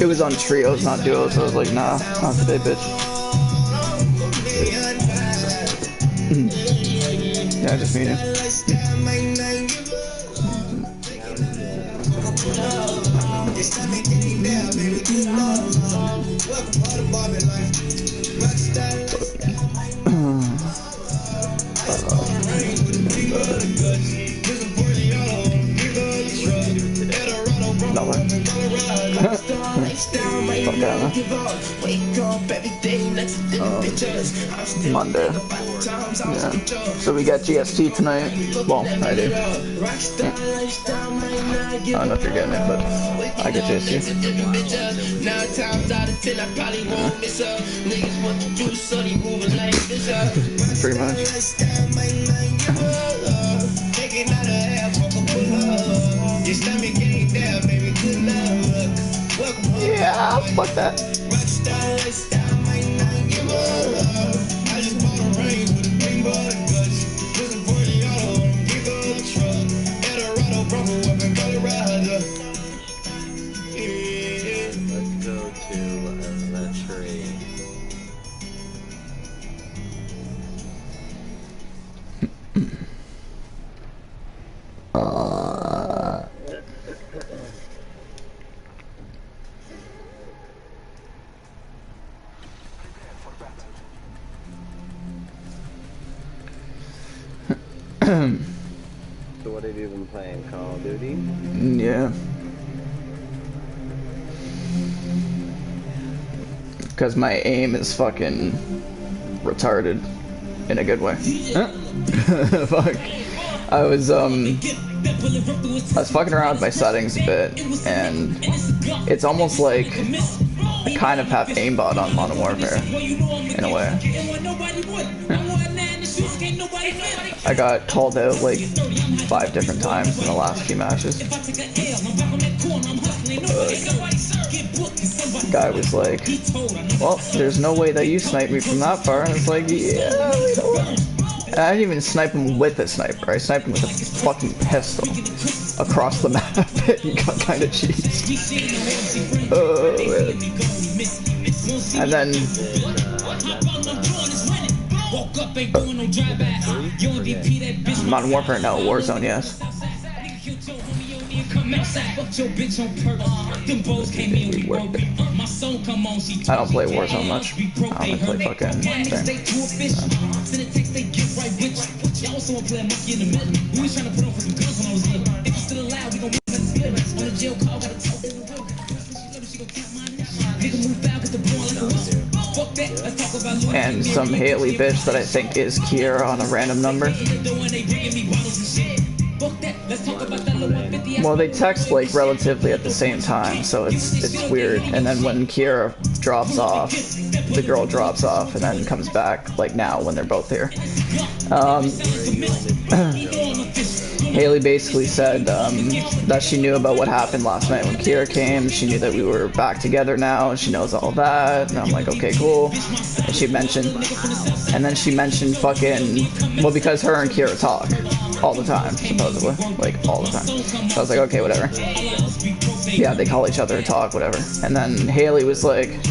It was on trios, not duos, so I was like, nah, not today, bitch. Yeah, just mean it. Monday. Yeah. So we got GST tonight. Well, I do. Yeah. I don't know if you're getting it, but I get GST. Pretty much. Yeah, fuck that. Let's go to the tree. So what have you been playing? Call of Duty? Yeah. Because my aim is fucking retarded in a good way. Fuck. I was fucking around with my settings a bit, and it's almost like I kind of have aimbot on Modern Warfare in a way. I got called out like 5 different times in the last few matches. The guy was like, well, there's no way that you sniped me from that far, and it's like, yeah, you know what? And I didn't even snipe him with a sniper, I sniped him with a fucking pistol across the map. He got kind of cheesed. Oh, man. And then Modern Warfare, no. Warzone, yes. I don't play Warzone much. I don't play fucking and some Haley bitch that I think is Kiera on a random number. Well, they text like relatively at the same time, so it's weird. And then when Kiera drops off, the girl drops off and then comes back like now when they're both here. Haley basically said that she knew about what happened last night when Kiera came. She knew that we were back together now. She knows all that. And I'm like, okay, cool. And she mentioned, fucking, well, because her and Kiera talk all the time, supposedly, like all the time. So I was like, okay, whatever. Yeah, they call each other, talk, whatever. And then Haley was like,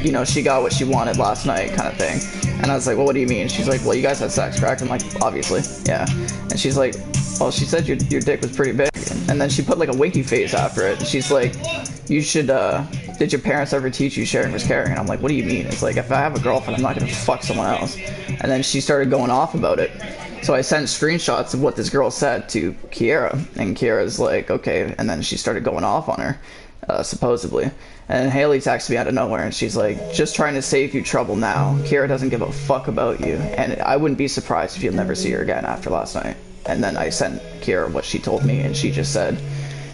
you know, she got what she wanted last night, kind of thing. And I was like, well, what do you mean? She's like, well, you guys had sex, correct? I'm like, obviously, yeah. And she's like, well, she said your dick was pretty big. And then she put like a winky face after it. She's like, you should, did your parents ever teach you sharing was caring? And I'm like, what do you mean? It's like, if I have a girlfriend, I'm not gonna fuck someone else. And then she started going off about it. So I sent screenshots of what this girl said to Kiera. And Kiera's like, okay. And then she started going off on her, supposedly. And Haley texted me out of nowhere, and she's like, just trying to save you trouble now. Kiera doesn't give a fuck about you, and I wouldn't be surprised if you'll never see her again after last night. And then I sent Kiera what she told me, and she just said,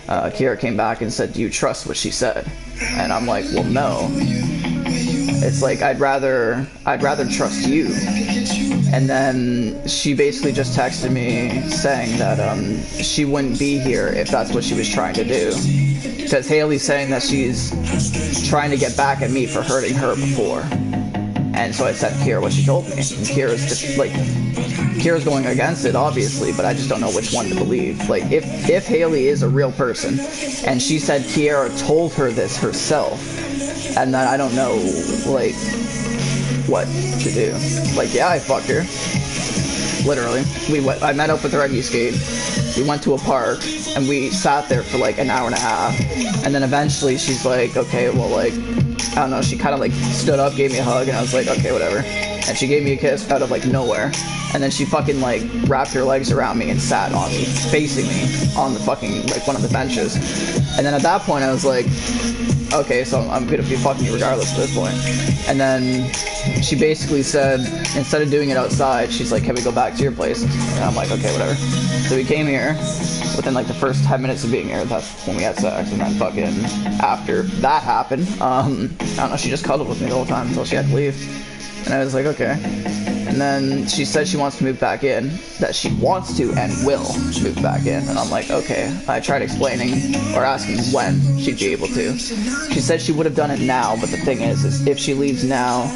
Kiera came back and said, do you trust what she said? And I'm like, well, no. It's like, I'd rather trust you. And then she basically just texted me saying that she wouldn't be here if that's what she was trying to do. Because Haley's saying that she's trying to get back at me for hurting her before. And so I sent Kira what she told me. And Kira's just like, Kira's going against it, obviously, but I just don't know which one to believe. Like, if Haley is a real person, and she said Kiara told her this herself, and then I don't know, like, what to do. Like, yeah, I fucked her. Literally. I met up with her at Eastgate. We went to a park, and we sat there for like an hour and a half. And then eventually she's like, okay, well, like, I don't know, she kind of like stood up, gave me a hug, and I was like, okay, whatever. And she gave me a kiss out of like nowhere. And then she fucking like wrapped her legs around me and sat on me, facing me on the fucking, like, one of the benches. And then at that point I was like, okay, so I'm gonna be fucking you regardless at this point. And then she basically said, instead of doing it outside, she's like, can we go back to your place? And I'm like, okay, whatever. So we came here. Within like the first 10 minutes of being here, that's when we had sex. And then fucking after that happened, I don't know, she just cuddled with me the whole time until she had to leave. And I was like, okay. And then she said she wants to move back in, that she wants to and will move back in. And I'm like, okay. I tried explaining or asking when she'd be able to. She said she would have done it now, but the thing is if she leaves now,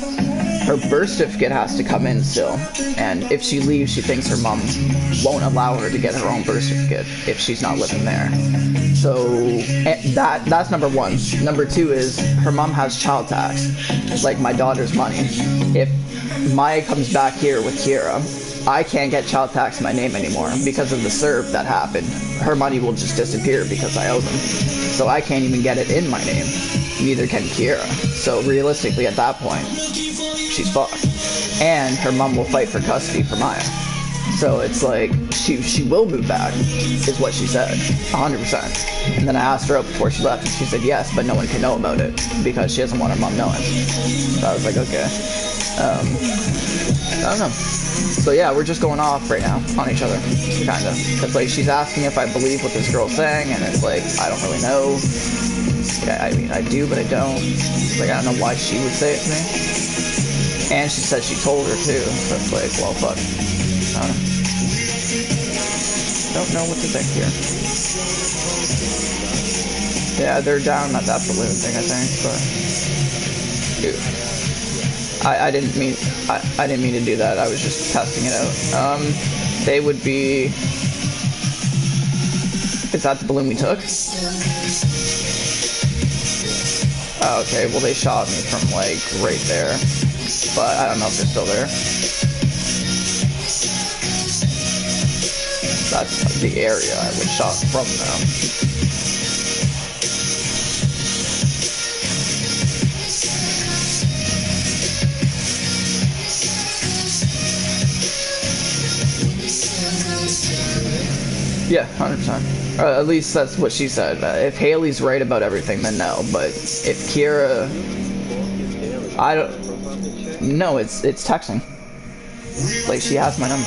her birth certificate has to come in still. And if she leaves, she thinks her mom won't allow her to get her own birth certificate if she's not living there. So that's number one. Number two is her mom has child tax, like my daughter's money. If Maya comes back here with Kira, I can't get child tax in my name anymore because of the serve that happened. Her money will just disappear because I owe them. So I can't even get it in my name. Neither can Kira. So realistically at that point, she's fucked. And her mom will fight for custody for Maya. So it's like, she will move back, is what she said, 100%. And then I asked her out before she left, and she said yes, but no one can know about it, because she doesn't want her mom knowing. So I was like, okay. I don't know. So yeah, we're just going off right now on each other, kinda. It's like, she's asking if I believe what this girl's saying, and it's like, I don't really know. Yeah, I mean, I do, but I don't. Like, I don't know why she would say it to me. And she said she told her too, so it's like, well, fuck. I don't know what to think here. Yeah, they're down at that balloon thing, I think, but dude, I didn't mean to do that. I was just testing it out. They would be. Is that the balloon we took? Oh, okay, well they shot me from like right there, but I don't know if they're still there. That's the area I would shot from them. Yeah, 100%. At least that's what she said. If Haley's right about everything, then no. But if Kira, I don't. No, it's texting. Like, she has my number.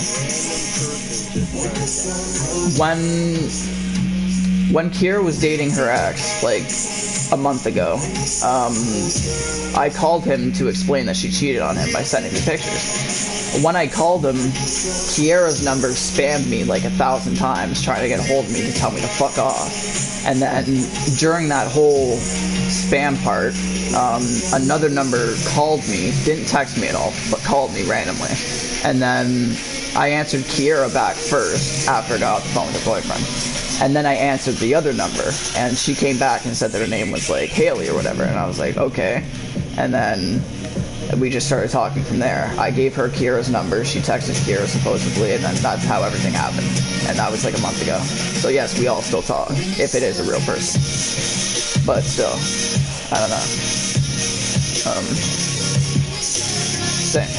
When Kira was dating her ex, like a month ago, I called him to explain that she cheated on him by sending me pictures. When I called him, Kiara's number spammed me like 1,000 times trying to get a hold of me to tell me to fuck off. And then during that whole spam part, another number called me, didn't text me at all, but called me randomly. And then I answered Kiara back first after I got off the phone with her boyfriend. And then I answered the other number, and she came back and said that her name was like Haley or whatever, and I was like, okay. And then we just started talking from there. I gave her Kira's number, she texted Kira supposedly, and then that's how everything happened. And that was like a month ago. So yes, we all still talk, if it is a real person. But still, I don't know. Same.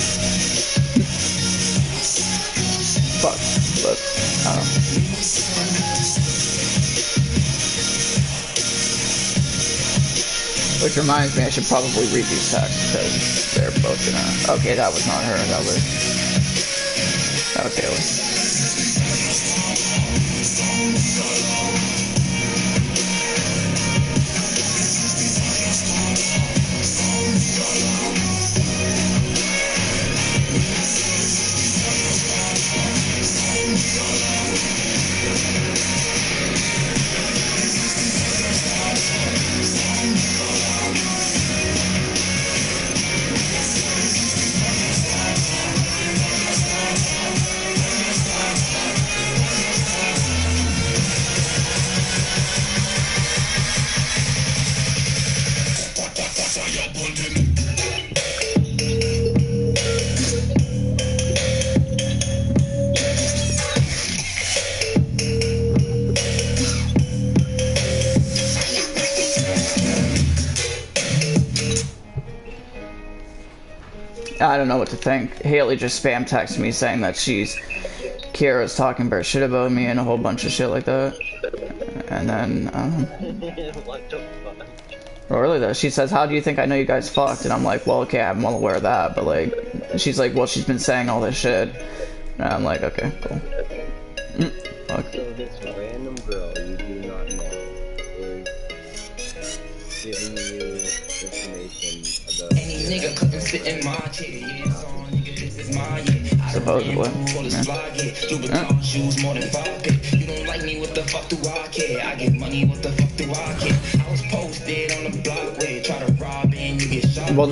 Fuck, but I don't know. Which reminds me, I should probably read these texts, because they're both gonna... Okay, that was not her, that was Haley. I don't know what to think. Haley just spam texted me saying that Kiara's talking about shit about me and a whole bunch of shit like that. And then, What the fuck? really though, she says, how do you think I know you guys fucked? And I'm like, well, okay, I'm well aware of that, but like, she's like, well, she's been saying all this shit. And I'm like, okay, cool. Fuck. So this random girl you do not know is giving you information about Any nigga couldn't sit in my chair, yeah, so nigga, this is my year. Supposedly. You would shoes more than 5K. You don't like me, what the fuck do I care? I get money, what the fuck do I care? I was posted on the block where you try to rob and you get shot. Well,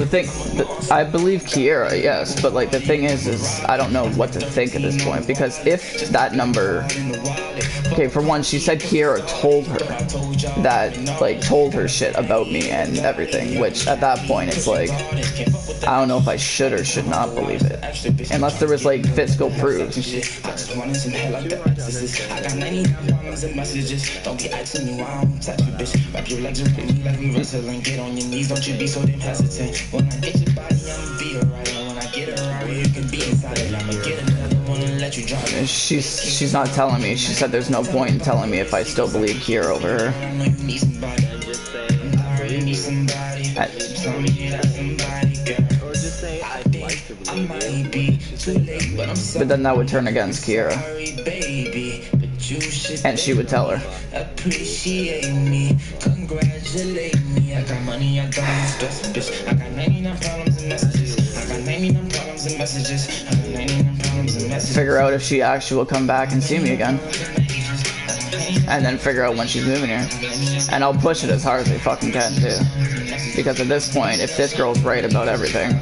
I believe Kiara, yes, but like the thing is I don't know what to think at this point, because if that number, okay, for one, she said Kiara told her that, like, told her shit about me and everything, which at that point it's like, I don't know if I should or should not believe it, unless there was like physical proof. I just wanted some hell like the exorcist. I got 99 problems and messages. Don't be asking me why I'm touch you, bitch. Wrap your legs around me like we wrestling. Get on your knees, don't you be so damn hesitant. When I get your body, I'ma be alright. And when I get a Rari, you can be inside it. I'ma get another one and let you drive it. She's not telling me. She said there's no point in telling me if I still believe Kiara over her. I know you need somebody. and just say, You need somebody. Tell me that somebody, girl. or just say, I'd like to I believe might you. be too late, but I'm sorry. But then that would turn against Kiara, Sorry, baby, but you should and she would tell her. appreciate me, congratulate me. I got money, I don't need stress, bitch. I got 99 problems and messages. I got 99 problems and messages. I got 99 problems and messages. Figure out if she actually will come back and see me again, and then figure out when she's moving here. And I'll push it as hard as they fucking can too, because at this point, if this girl's right about everything,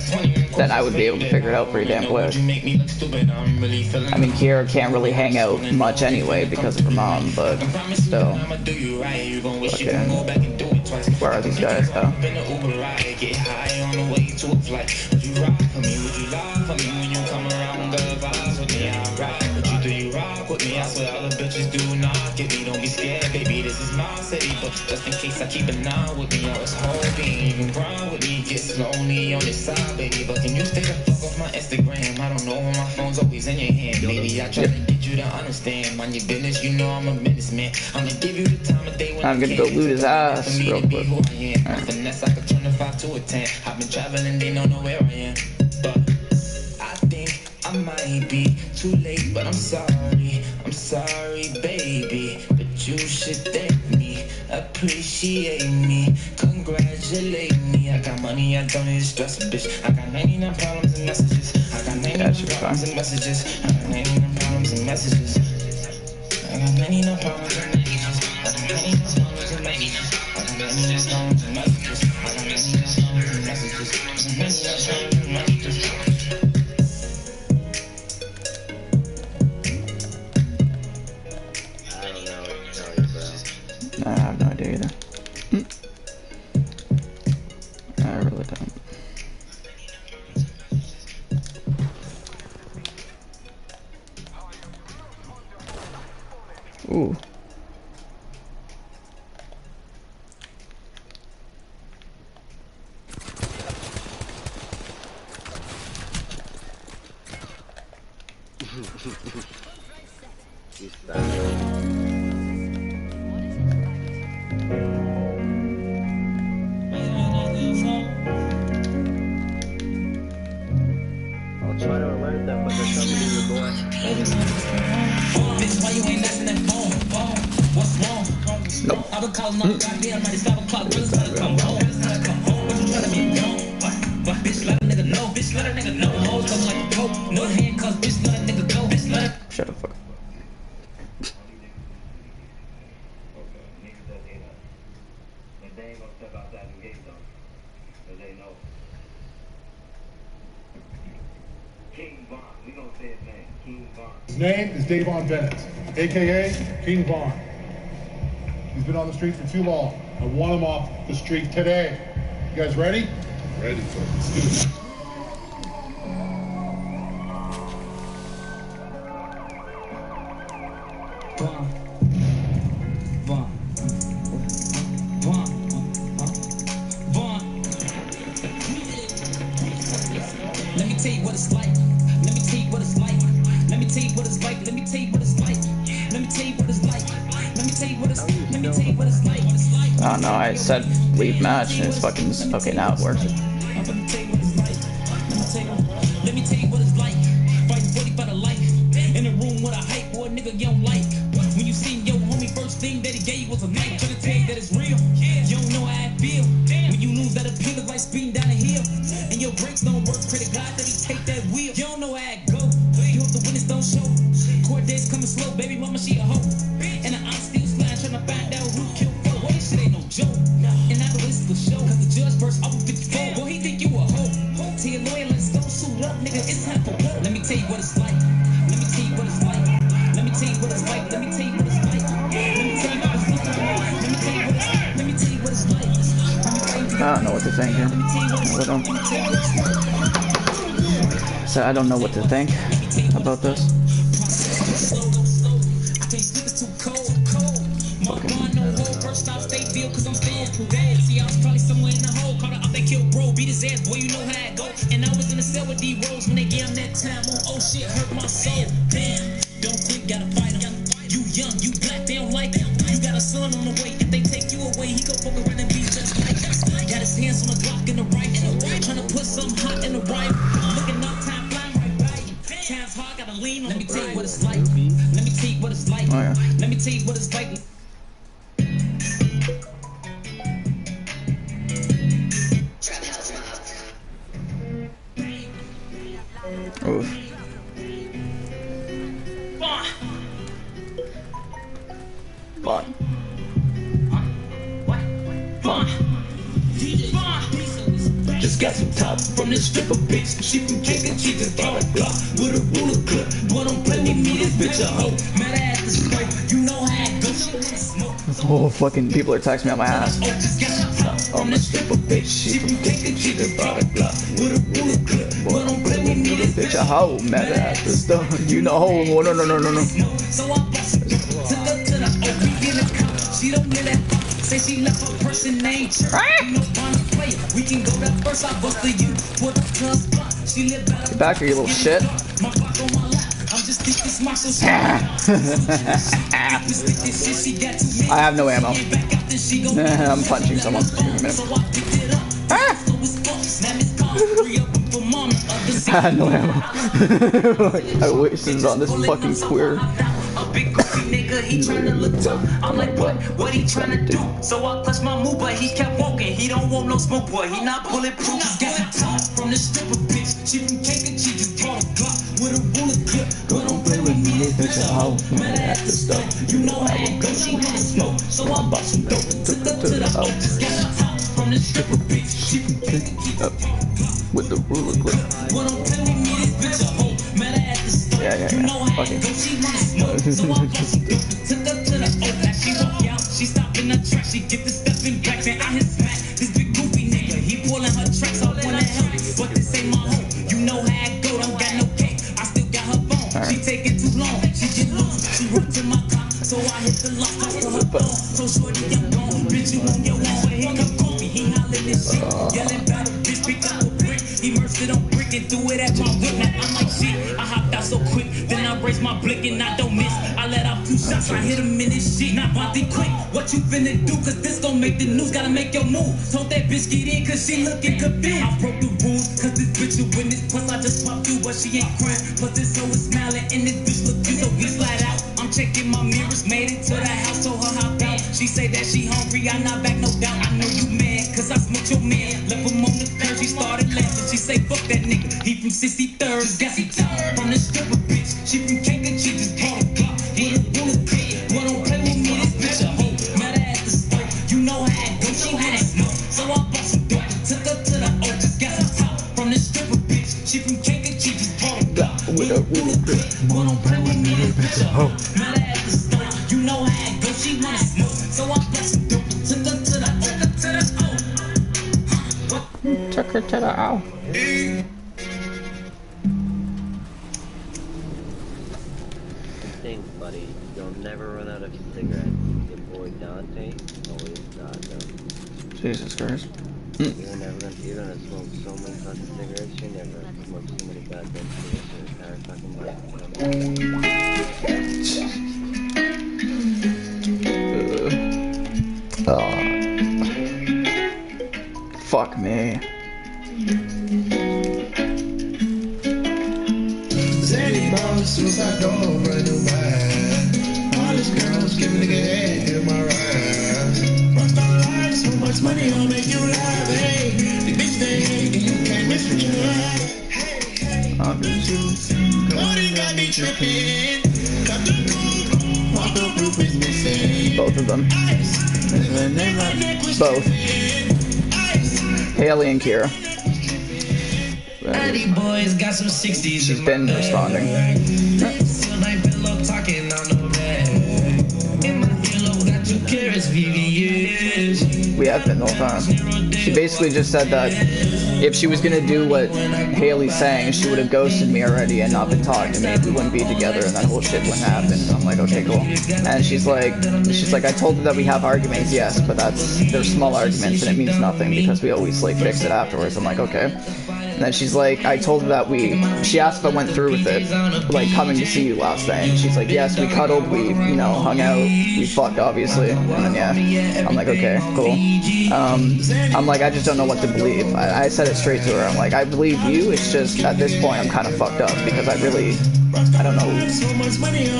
then I would be able to figure it out pretty damn quick. You make me look stupid, I'm really feeling. I mean, Kiara can't really hang out much anyway because of her mom, but still. I'ma do you right. You gon' wish you can go back and do it twice. Where are these guys though? Been an Uber ride, get high on the way to a flight. Would you ride for me? Would you lie for me when you come around? Good vibes with me, I ride with you. Do you rock with me? I swear other bitches do not get me. Don't be scared, baby. This is my city, but just in case I keep an eye with me, I was hoping you can grind with me. Get lonely on this side, baby, but can you stay the fuck off my Instagram? I don't know when my phone's always in your hand, baby. I try to get you to understand. Mind your business, you know I'm a business man. I'm gonna give you the time of day when I'm gonna go loot his ass real quick. Finesse, I could turn a 5 to a 10. I've been traveling, they don't know where I am. But I think I might be too late, but I'm sorry, baby. But you should thank me, appreciate me, congratulate me. I got money, I don't need stress, bitch. I got 99 problems and messages. I got 99 problems and messages. I got 99 problems and messages. I got 99 problems and messages. I got 99 problems and messages. I got 99 problems and messages. I got 99 problems and messages. I got 99 problems and messages. I don't know what to tell you, bro. I have no idea either. I really don't. Ooh. You stop. I'll try to alert them, but they're coming to your door. Bitch, why you ain't answering that phone? What's wrong? Nope. I've been calling all the goddamn night. It's 5 o'clock. When it's time to come home. When it's time to come home. What you trying to be known? What? Bitch, let a nigga know. Bitch, let a nigga know. Hoes come like a coat. No handcuffs. Bitch, let a nigga go. Bitch, let a... Shut the fuck up. King Von. We gonna say his name. King Von. His name is Davon Bennett, aka King Von. He's been on the street for too long. I want him off the street today. You guys ready? Ready. Let's do this. Vaughn. Vaughn. Vaughn. Vaughn. Let me it's like. Let me tell you what it's like. Let me tell you what it's like. Let me tell you what it's like. Let me tell you what it's like. Let me tell you what it's. Let me tell you what it's like. I don't know. I said leave match and it's fucking okay. Now it works. Let me tell you what it's like. Let me tell you what it's like. Fighting 40 by the life. In a room with a hype boy, nigga you don't like. When you seen your homie, first thing that he gave was a knife. Tryna tell you that it's real. You don't know how I feel. When you lose that appeal, it's like speeding down a hill. And your brakes don't work. Pray to God that he take that wheel. You don't know how it go. You hope the witness don't show. Court days coming slow. Baby mama, she a hoe. And I'm still flying, trying to find out who killed her. Well, this shit ain't no joke. And I know this is the show. Cause the judge first over 54. Well, he think you a hoe. Tell your lawyer, let's go suit up, nigga. It's time for war. Let me tell you what it's like. Let me tell you what it's like. Let me tell you what it's like. Let me tell you what it's like. Let me tell you what it's like. Let me tell you what it's like. Let me tell you what it's like. I don't know what to think here. So I don't know what to think about this. First off, stay feel cause I'm staying cool. See, I was probably somewhere in the hole. Caught her up, they killed bro, beat his ass, boy, you know how it go. And I was in the cell with D-Rose when they gave him that time on. Oh shit, hurt my soul. Damn, don't quit, gotta fight him. You young, you black, they don't like him. You got a son on the way, if they take you away, he go fuck around and be just like us. Got his hands on the Glock in the rifle, trying to put something hot in the rifle. Looking up, time flying right by you. Time's hard, gotta lean on. Let me tell you what it's like. Let me tell you what it's like. Oh, yeah. Let me tell you what it's like. Oof. Fun. Just got some top from this stripper bitch. She from King, she just bought a Glock with a ruler clip. Boy, don't play with me, this bitch a hoe. Mad at the smoke, you know how it goes. She wanna smoke. Oh, fucking people are texting me on my ass. Oh, just got some top from this stripper bitch. She from King, she just bought a Glock with a ruler clip. Boy, don't play with me, this Bitch a hoe, mad at the stuff. You know, oh, no. So I bust it, took her to the OP in the car. She don't get that fuck. Say she left her person named Church. You know, wanna play it. We can go that first. I bust the you for the cuz block. She live better. Get back here, you little shit. My block on my lap. I'm just thinking smart, so she I have no ammo. I'm punching someone. Give me a minute. I had no ammo. I wasted it on this fucking queer. A big goofy nigga, he tryna look tough. I'm like, what he tryna do? So I clutched my move, but he kept walking. He don't want no smoke, boy. He not bulletproof. Just got a top from the stripper bitch. She from Cake and she just bought a Glock with a bullet clip. But don't play with me, this bitch a hoe. Mad at the stuff. You know how it goes. She wanna smoke, so I bought some dope and took her to the O. Just got a top from the stripper bitch. She from Cake and she just bought a Glock With the ruler clip. but don't play with me, this bitch a hoe. Mad at the stuff. Yeah. You know how Okay. it goes. She wanna smoke, so I bought some dope and took her to the O. Now she walk out, she stop in the track, she get the stepping back, and I hit smack. This big goofy nigga, he pulling her tracks, I wanna help, but this ain't my home. You know how it go, don't got no cake, I still got her phone. Right. She taking too long, she get loose, she run to my car, so I hit the lock, I for her phone. So shorty, I'm gone, bitch, you on your own. But here come Kobe, he hollering this shit, yelling about a bitch, pick up a brick, immersed it on brick and threw it at my whip. Now I'm like shit, I hopped out so quick, then I raised my blick and I don't miss. I let out 2 shots, I hit him in his shit. Now Bonte quick, what you finna do? Cause this gon' make the news, gotta make your move. Told that bitch get in cause she looking confused. I broke the rules, cause this bitch a witness. Plus I just popped through, but she ain't crying. Plus this hoe is smiling and this bitch look cute, so we slide out. I'm checking my mirrors, made it to the house, told her hop out. She say that she hungry, I not back, no doubt. I know you mad, cause I smoked your man. Left him on the curb, she started laughing. She say fuck that nigga, he from 63rd. Just got some time from the stripper bitch. She from Cake and she just bought a Glock with a bullet clip. Boy, don't play with me, this bitch a hoe. Mad at the stove, you know how it goes. She wanna smoke, so I bought some dope and took her to the O. Just got some top from the stripper bitch. She from Cake and she just bought a Glock with a bullet clip. Boy, don't play with me, this bitch a hoe. Mad at the stove, you know how it goes. She wanna smoke, so I bought some dope and took her to the O. Took her to the owl. Think, buddy, you'll never run out of cigarettes. Your boy Dante always got them. Jesus Christ. You're gonna smoke so many fucking cigarettes. You never smoked so many goddamn cigarettes in your entire fucking life. Fuck me. Zany boss, suicide door, brand new bag. All these girls give a nigga head in my ride. Rust on life, so much money, I'll make you laugh. Hey, the bitch they hate, and you can't miss what you have. Hey, hey, Cody got me tripping. Got the coupe, walk the roof is missing. Both of them. Both. Haley and Kira. Early boys got some 60s. She's been responding. Still like pillow talking on the bed. In my pillow got 2 carats, VVS. We have been the whole time. She basically just said that if she was gonna do what Haley's saying, she would have ghosted me already and not been talking to me. We wouldn't be together and that whole shit wouldn't happen. I'm like, okay, cool. And she's like, I told her that we have arguments, yes, but they're small arguments and it means nothing because we always like fix it afterwards. I'm like, okay. And then she's like, I told her that she asked if I went through with it, like coming to see you last night. And she's like, yes, we cuddled, we, hung out, we fucked, obviously. And then, yeah, I'm like, okay, cool. I'm like, I just don't know what to believe. I said it straight to her. I'm like, I believe you, it's just, at this point, I'm kind of fucked up because I don't know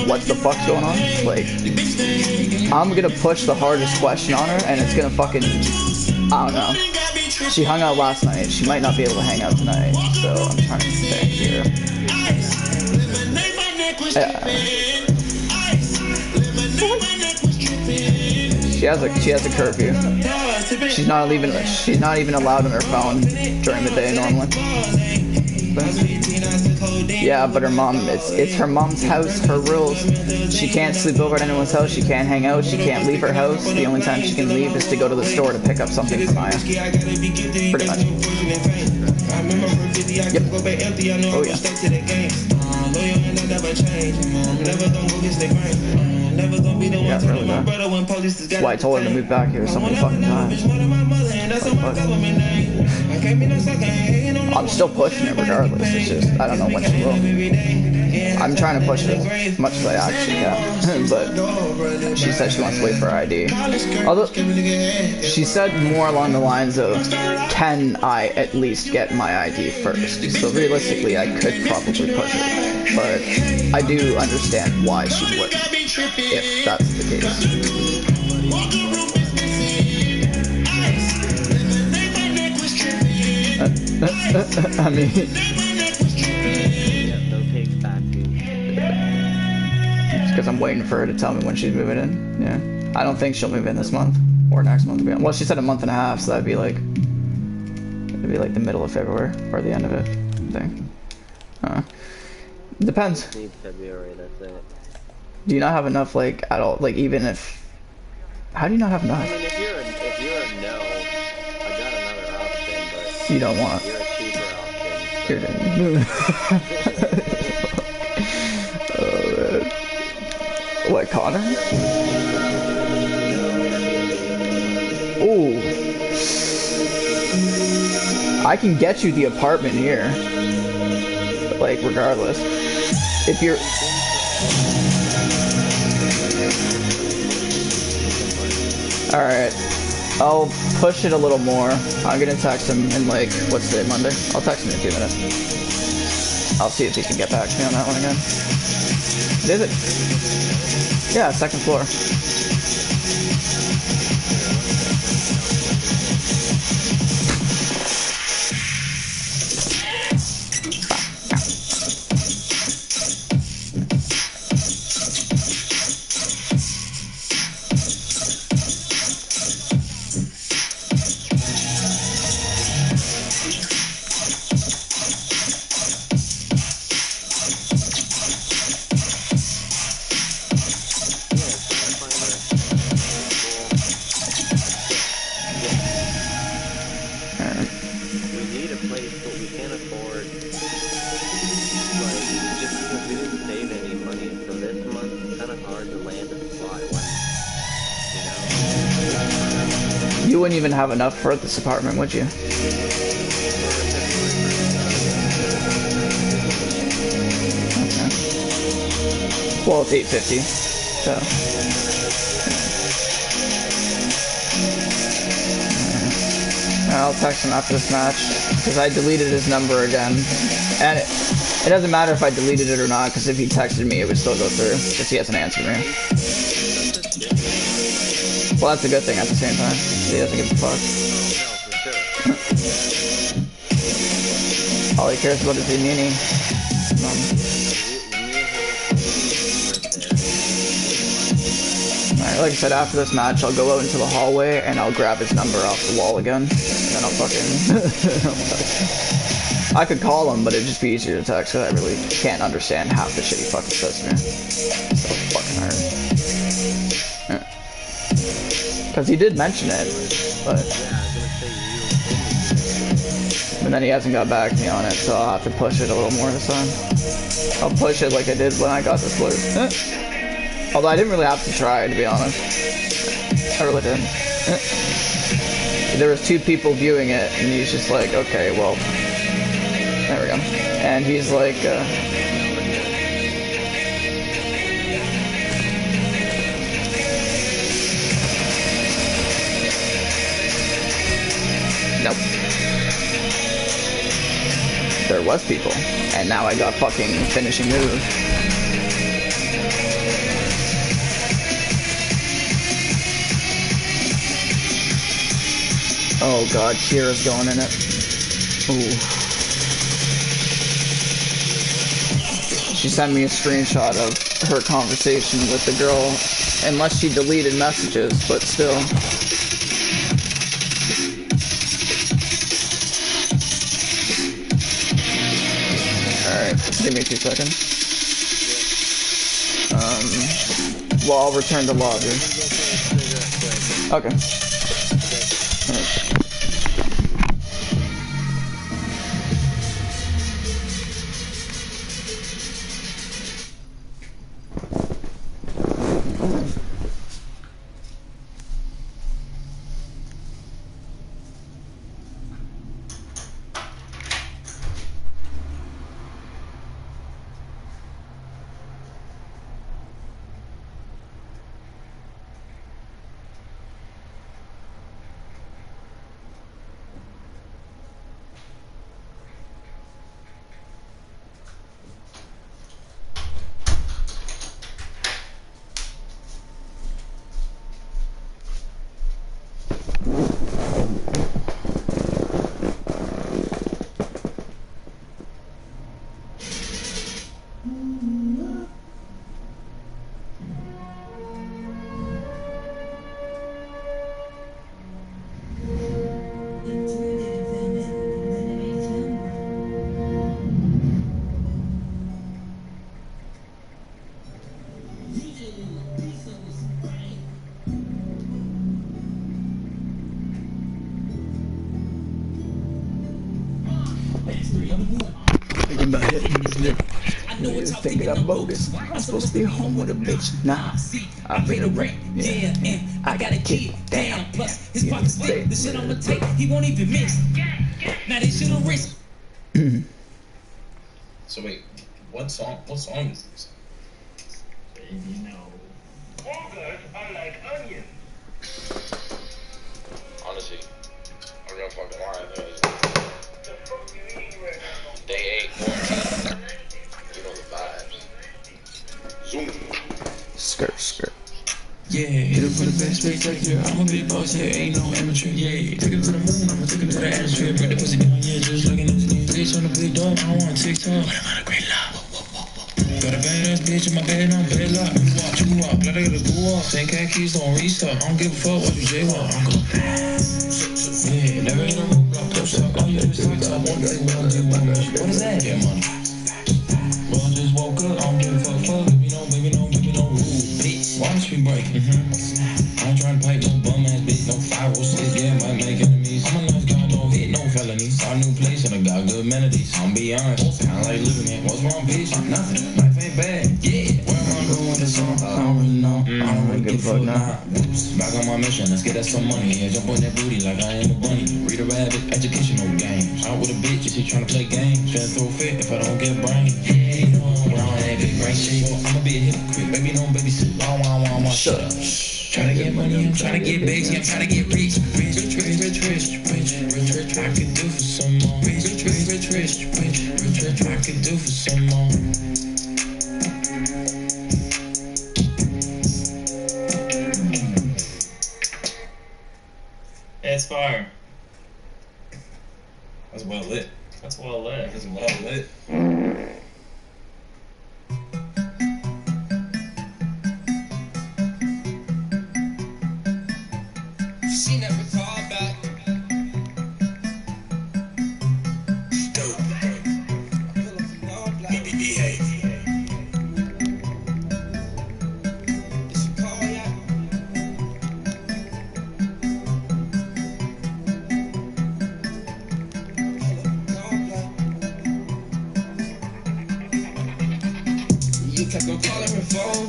what the fuck's going on. Like, I'm gonna push the hardest question on her, and it's gonna fucking, I don't know. She hung out last night. She might not be able to hang out tonight, so I'm trying to stay here. She has a curfew. She's not even allowed on her phone during the day normally. Yeah, but her mom, it's her mom's house, her rules. She can't sleep over at anyone's house, she can't hang out, she can't leave her house. The only time she can leave is to go to the store to pick up something for Maya. Pretty much. Yep. Oh yeah. Yeah, really bad. That's why I told her to move back here so many fucking times. I'm still pushing it regardless, it's just, I don't know when she will. I'm trying to push it as much as I actually can, but she said she wants to wait for her ID. Although, she said more along the lines of, can I at least get my ID first? So realistically, I could probably push it, but I do understand why she wouldn't, if that's the case. I mean, it's because I'm waiting for her to tell me when she's moving in. Yeah, I don't think she'll move in this month or next month. Well, she said a month and a half, so it'd be like the middle of February or the end of it. I think. Depends. February, that's it. Do you not have enough, like, at all? Like, even if... How do you not have enough? I mean, if you're a no, I got another option, but... You don't want. You're a cheaper option. So. Oh, man. What, Connor? Ooh. I can get you the apartment here. But, like, regardless. If you're... Alright, I'll push it a little more. I'm gonna text him in like, what's today, Monday? I'll text him in a few minutes. I'll see if he can get back to me on that one again. Is it? Yeah, second floor. You wouldn't even have enough for this apartment, would you? Okay. Well, it's 850, so. I'll text him after this match, because I deleted his number again. And it doesn't matter if I deleted it or not, because if he texted me, it would still go through, because he hasn't answered me. Well, that's a good thing at the same time. He doesn't give a fuck. All he cares about is the Nini. Alright, like I said, after this match, I'll go out into the hallway and I'll grab his number off the wall again. And then I'll fucking... I could call him, but it'd just be easier to text, because I really can't understand half the shit he fucking says to me. So fucking hard. Yeah. Because he did mention it, but then he hasn't got back to me on it, so I'll have to push it a little more this time. I'll push it like I did when I got this blue. Although I didn't really have to try, to be honest. I really didn't. There was 2 people viewing it, and he's just like, okay, well, there we go. And he's like, nope. There was people, and now I got fucking finishing move. Oh god, Kira's going in it. Ooh. She sent me a screenshot of her conversation with the girl, unless she deleted messages, but still. Alright, give me 2 seconds. Well, I'll return to lobby. Okay. Thinking I'm bogus. I'm supposed to be home with a bitch. Nah, I paid a rent. Yeah, and I got a kid. Damn. Plus, his pockets thick. The shit on the tape, he won't even miss. Now they should have risked. So wait, what song is this? You know, burgers are like onions. Honestly, I'm gonna fucking lie. Day 8 quarantine. You know the vibes. Zoom. Skirt. Yeah, hit it for the best spectacular. I'm a big boss, yeah, ain't no amateur. Yeah, take it to the moon, I'ma take it to the atmosphere. Bring the pussy down, yeah, just looking at his knees. Bitch on the big dog, I want TikTok. What about a great love? Got a bad ass bitch in my bed, I'm bed lock. You walk, let her get a goo off. 10 cat keys, don't restart. I don't give a fuck what you jaywalk. I'm gon' yeah, never in a roadblock, push up. All you do is talk, one day, what is that? Yeah, money. Well, I just woke up, I don't give a fuck, baby, no, rude, bitch. Watch me break, I ain't tryna pipe no bum ass bitch, no 506, yeah, might make enemies. I'm a nice guy, don't hit no felonies. Start a new place and I got good amenities. I'm beyond, kinda like living it. What's wrong, bitch? Nothing, life ain't bad, yeah. Where am I going with this song? I don't really know, I don't really give the fuck now? Back on my mission, let's get us some money. Yeah, jump on that booty like I am a bunny. Read a rabbit, educational game. Out with a bitch, is she tryna play games? Finna throw a fit if I don't get brain. Yeah, you know I'm around that big brain shit. I'ma be a hypocrite, baby, don't babysit. Wah. Shut up. Tryna get money, I'm tryna get big, I'm tryna get rich. Rich. I could do for some more. Rich. I could do for some more. It's fire. That's well lit. That's well lit. That's well lit. She never called back. Dope. Behave. Did she call yet? You kept on calling her phone.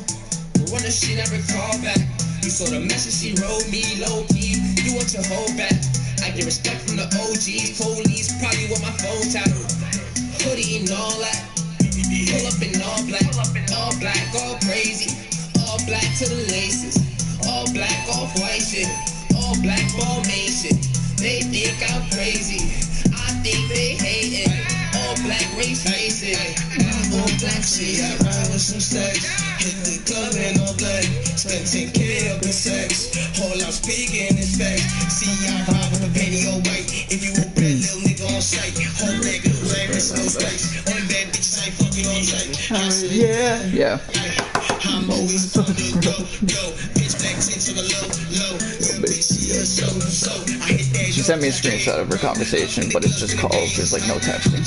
No wonder she never called back. You saw the message she wrote me low key. You want to hold back. I get respect from the OGs. Police probably want my phone tattooed. Hoodie and all that. Pull up in all black. All black, all crazy. All black to the laces. All black, all white shit. All black, all main shit. They think I'm crazy. I think they hate it. All black race racing. All black shit. I ride with some sex. Hit the club in all black. Spend 10K up in sex. All I'm speaking is facts. See, I ride with a penny all white. If you a red little nigga on sight. Whole nigga, it's no space. Only bad bitches ain't fucking on sight. Yeah. I'm always on the go. Bitch back 10 to the low. So, I hit that. She sent me a screenshot of her conversation, but it's just calls. There's like no texting.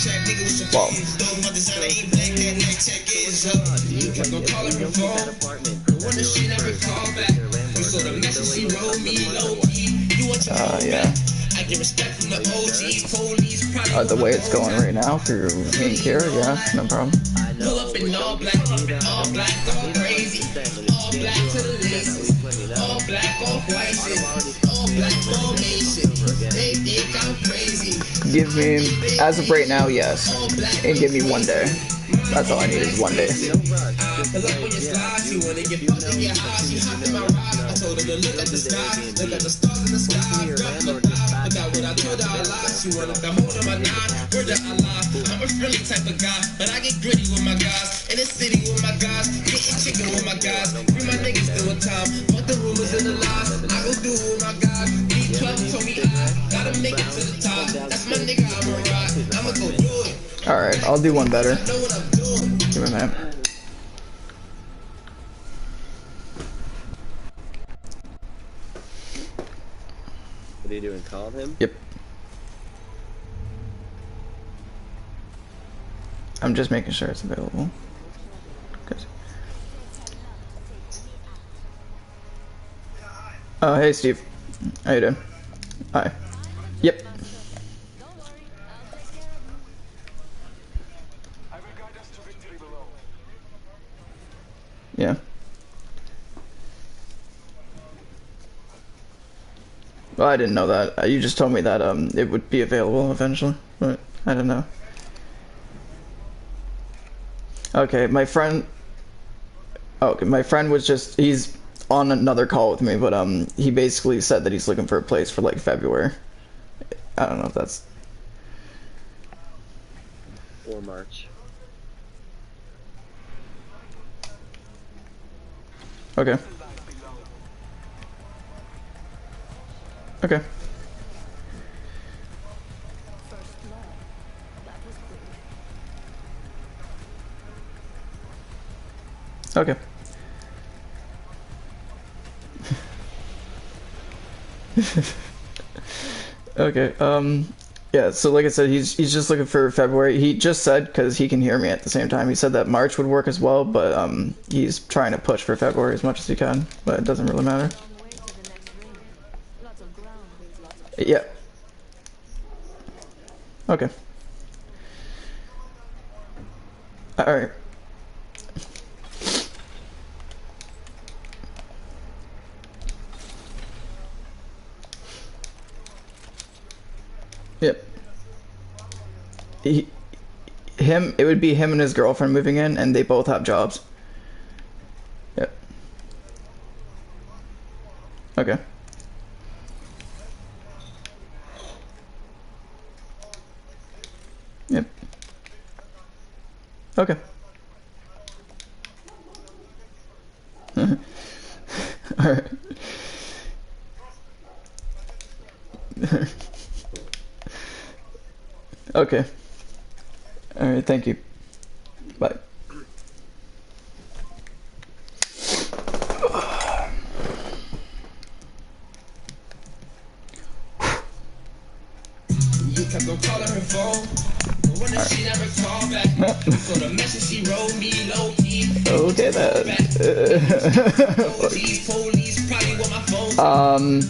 Well, You kept on calling her phone. Wonder she never called back. You saw the message she wrote me low key. You want to hold yeah. back. I get respect from the OGs. Police probably The way it's going right now for me and Kira, yeah, no problem. pull up in all black, all crazy. All black to the laces. All black, all white shit. All black, all nation. They think I'm crazy. Give me, as of right now, yes. And give me 1 day. That's all I need is 1 day. Cause up when you slide, she wanna get fucked and get high. She hopped in my ride. I told her to look at the sky, look at the stars in the sky. Look at what I told her I lied. She wanted to hold on my nine. Word that I lie. I'm a friendly type of guy, but I get gritty with my guys. In the city with my guys, getting chicken with my guys. Free my niggas doing time. Fuck the rumors and the lies. I go do it with my guys. D12 told me I gotta make it to the top. That's my nigga, I'ma ride. I'ma go do it. Alright, I'll do one better. Know what I'm doing. Give me a minute. What are you doing? Call him? Yep. I'm just making sure it's available. Good. Oh, hey Steve. How you doing? Hi. Yep. Yeah. Well, I didn't know that. You just told me that it would be available eventually, but I didn't know. Okay, my friend. Okay, my friend was he's on another call with me, but he basically said that he's looking for a place for like February. I don't know if that's. Or March. Okay. Okay. Okay. Okay, yeah, so like I said, he's just looking for February. He just said, because he can hear me at the same time, he said that March would work as well, but he's trying to push for February as much as he can, but it doesn't really matter. Yeah. Okay. Alright. Yep. It would be him and his girlfriend moving in, and they both have jobs. Yep. Okay. Yep. Okay. Alright. Okay. Alright, thank you. Bye. You kept on calling her phone, but when she never called back, so the message she wrote me low key. Okay then. Police probably want my phone.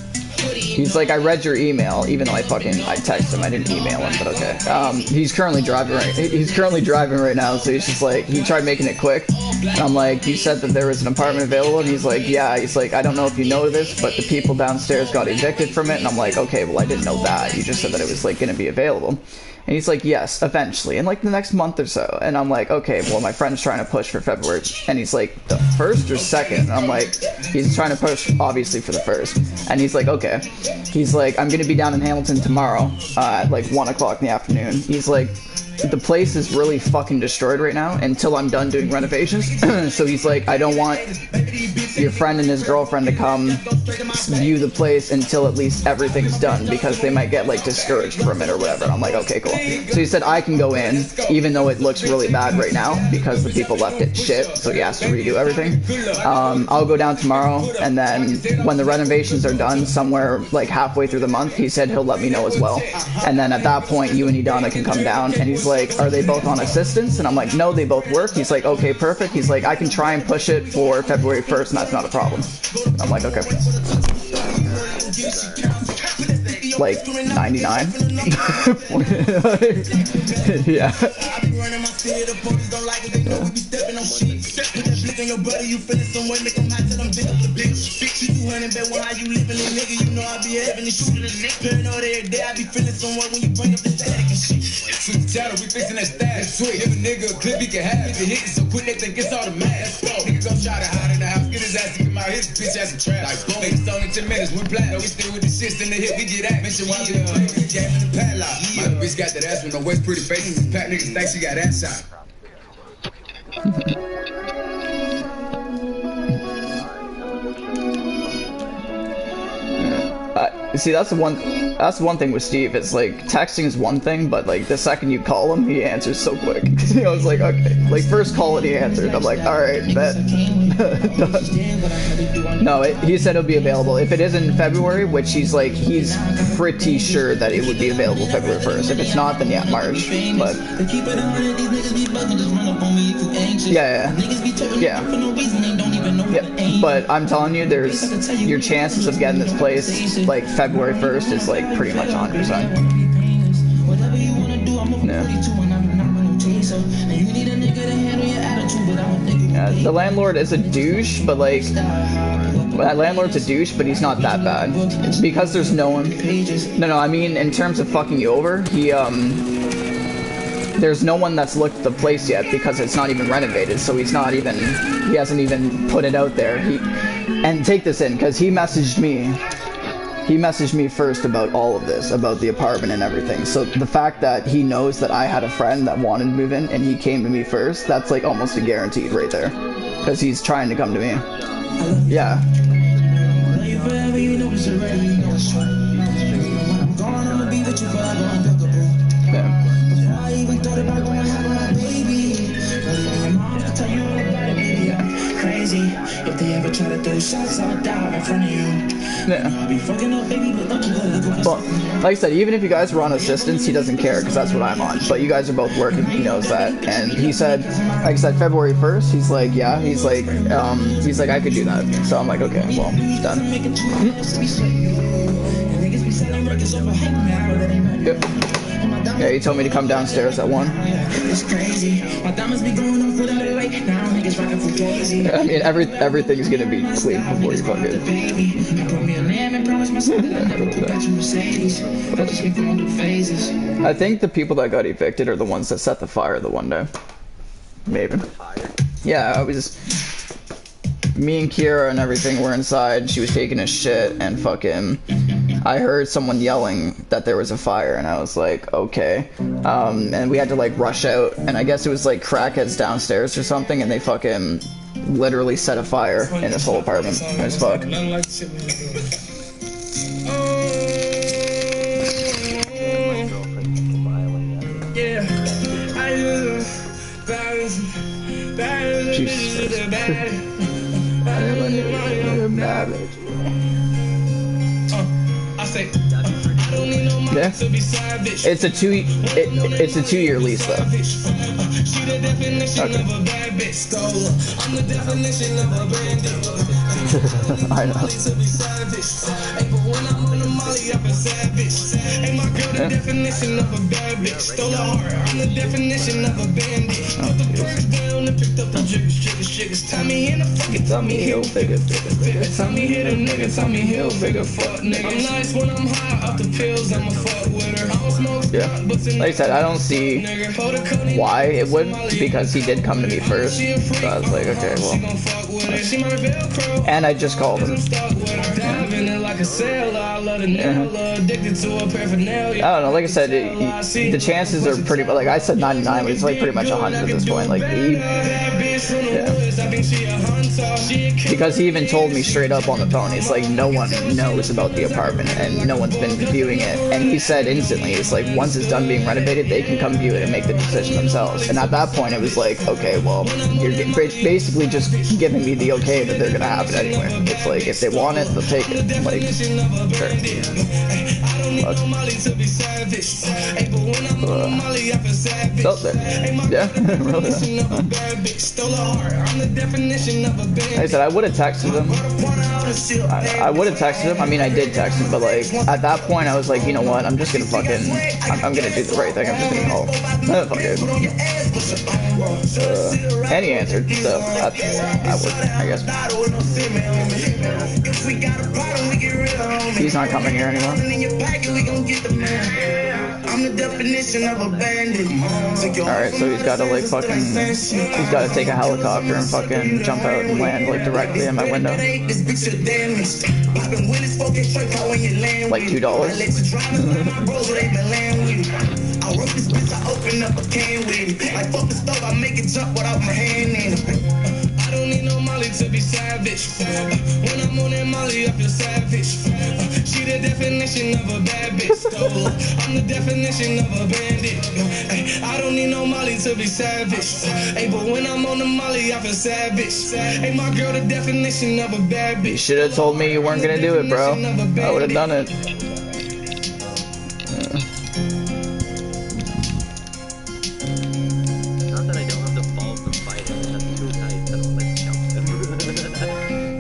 He's like, I read your email, even though I texted him. I didn't email him, but okay. He's currently driving right now, so he's just like, he tried making it quick. And I'm like, you said that there was an apartment available, and he's like, yeah. He's like, I don't know if you know this, but the people downstairs got evicted from it. And I'm like, okay, well, I didn't know that. You just said that it was like gonna be available. And he's like, yes, eventually, in like the next month or so. And I'm like, okay, well, my friend's trying to push for February. And he's like, the 1st or 2nd? And I'm like, he's trying to push, obviously, for the 1st. And he's like, okay. He's like, I'm going to be down in Hamilton tomorrow at like 1 o'clock in the afternoon. He's like, the place is really fucking destroyed right now until I'm done doing renovations. So he's like, I don't want your friend and his girlfriend to come view the place until at least everything's done, because they might get like discouraged from it or whatever. And I'm like, okay, cool. So he said I can go in even though it looks really bad right now because the people left it shit, so he has to redo everything. I'll go down tomorrow, and then when the renovations are done somewhere like halfway through the month, he said he'll let me know as well. And then at that point, you and Idana can come down. And he's like, are they both on assistance? And I'm like, no, they both work. He's like, okay, perfect. He's like, I can try and push it for February 1st, and that's not a problem. I'm like, okay. Like 99. Yeah. We fixing that stash. Sweet. Give a nigga a clip he can have. He hit it so quick they think it's automatic. Nigga go try to hide in the house. Get his ass to come out. His bitch ass some trash. Like boom. Niggas only 10 minutes. We black. We still with the shits in the hip. We get at. Mention why we play. Game in the padlock. My bitch got that ass with no waist, pretty face. Pack niggas think she got ass shot. See, that's the one thing with Steve. It's like texting is one thing, but like the second you call him, he answers so quick. I was like, okay, like first call and he answered. I'm like, all right, bet. No, he said it'll be available if it is in February, which he's pretty sure that it would be available February 1st. If it's not, then yeah, March. But yeah. But I'm telling you, there's your chances of getting this place like February 1st is like pretty much 100%. Yeah, the landlord is a douche, but like that landlord's a douche, but he's not that bad. It's because there's no one. No, I mean in terms of fucking you over, there's no one that's looked at the place yet because it's not even renovated, so he hasn't even put it out there. And take this in, because he messaged me first about all of this, about the apartment and everything. So the fact that he knows that I had a friend that wanted to move in and he came to me first, that's like almost a guaranteed right there, because he's trying to come to me. Yeah. If they ever try to throw shots, I'll die in front of you. Yeah. Well, like I said, even if you guys were on assistance, he doesn't care because that's what I'm on. But you guys are both working, he knows that. And he said, like I said, February 1st, he's like, yeah, he's like, I could do that. So I'm like, okay, well, it's done. Yep. Yeah, he told me to come downstairs at 1. It's crazy. My diamonds be going off without a light. Now niggas rockin' for crazy. I mean, everything's gonna be clean before you fucking. Baby, I put me a name and promise myself that I never go back to Mercedes. I just been going through phases. I think the people that got evicted are the ones that set the fire the one day. Maybe. Yeah, I was. Me and Kira and everything were inside. She was taking a shit and fucking. I heard someone yelling that there was a fire, and I was like, okay. And we had to like rush out, and I guess it was like crackheads downstairs or something, and they fucking literally set a fire in this whole apartment. As fuck. Jesus. Yeah. It's a 2-year lease though. Okay. I know. Yeah. Like I said, I don't see why it wouldn't, because he did come to me first. So I was like, okay, well. And I just called him. I don't know, like I said, the chances are pretty, like I said 99, but it's like pretty much 100 at this point. Like, because he even told me straight up on the phone, it's like no one knows about the apartment and no one's been viewing it. And he said instantly, it's like once it's done being renovated, they can come view it and make the decision themselves. And at that point, it was like, okay, well, you're basically just giving me the okay that they're gonna have it anyway. It's like if they want it, they'll take it. Like, sure. So there. Yeah, really. Like I said, I would have texted him. I would have texted him. I mean, I did text him, but like at that point, I was like, you know what? I'm just gonna fucking. I'm gonna do the right thing. I'm just gonna call. Fuck it. And he answered, so that worked, I guess. He's not coming here anymore. Alright, so he's gotta like fucking, he's gotta take a helicopter and fucking jump out and land like directly in my window. Like $2. I wrote this bitch, I open up a can with it. Like fuck the stove, I make it jump without my hand in it. I don't need no Molly to be savage. When I'm on that Molly, I feel savage. She the definition of a bad bitch. I'm the definition of a bandit. I don't need no Molly to be savage. Hey, but when I'm on the Molly, I feel savage. Hey, my girl, the definition of a bad bitch. You should have told me you weren't gonna do it, bro. I would have done it.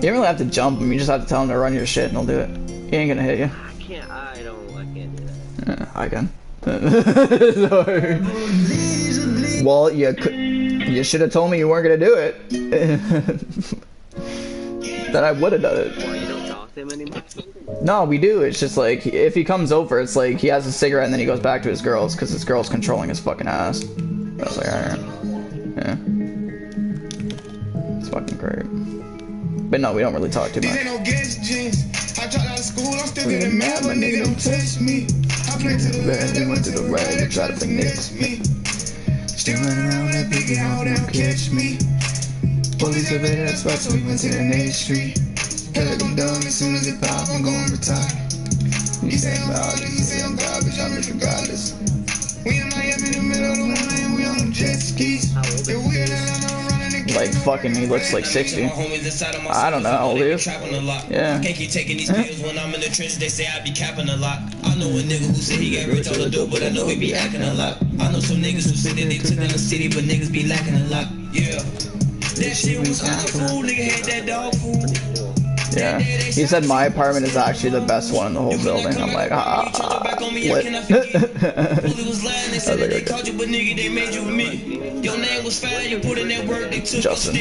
You don't really have to jump him, you just have to tell him to run your shit and he'll do it. He ain't gonna hit you. I can't do that. Yeah, I can. Sorry. Well, you should have told me you weren't gonna do it. Then I would have done it. Well, you don't talk to him anymore? No, we do. It's just like, if he comes over, it's like he has a cigarette and then he goes back to his girls because his girl's controlling his fucking ass. I was like, alright. Yeah. It's fucking great. But no, we don't really talk too much. I dropped out of school, I'm still getting mad, my nigga don't touch me. I played to the left, they went to the right, they try to play next me. Still running around that big how they don't catch me. Police are better, that's why so we went to the next street. Feel like I'm done as soon as it pop, I'm gonna retire. You say I'm ugly, you say I'm garbage, I'm rich regardless. We in Miami in the middle of the winter and we on them jet skis. They're weird and I'm running. Like fucking, he looks like 60. I don't know how old he is. Yeah. Can't keep taking these pills when I'm in the trench. They say I be capping a lot. I know a nigga who said he got rich on the dope, but I know he be acting a lot. I know some niggas who said that they took down the city, but niggas be lacking a lot. Yeah. That shit was awful. Nigga had that dog food. Yeah. He said my apartment is actually the best one in the whole building. I'm like, what? Justin.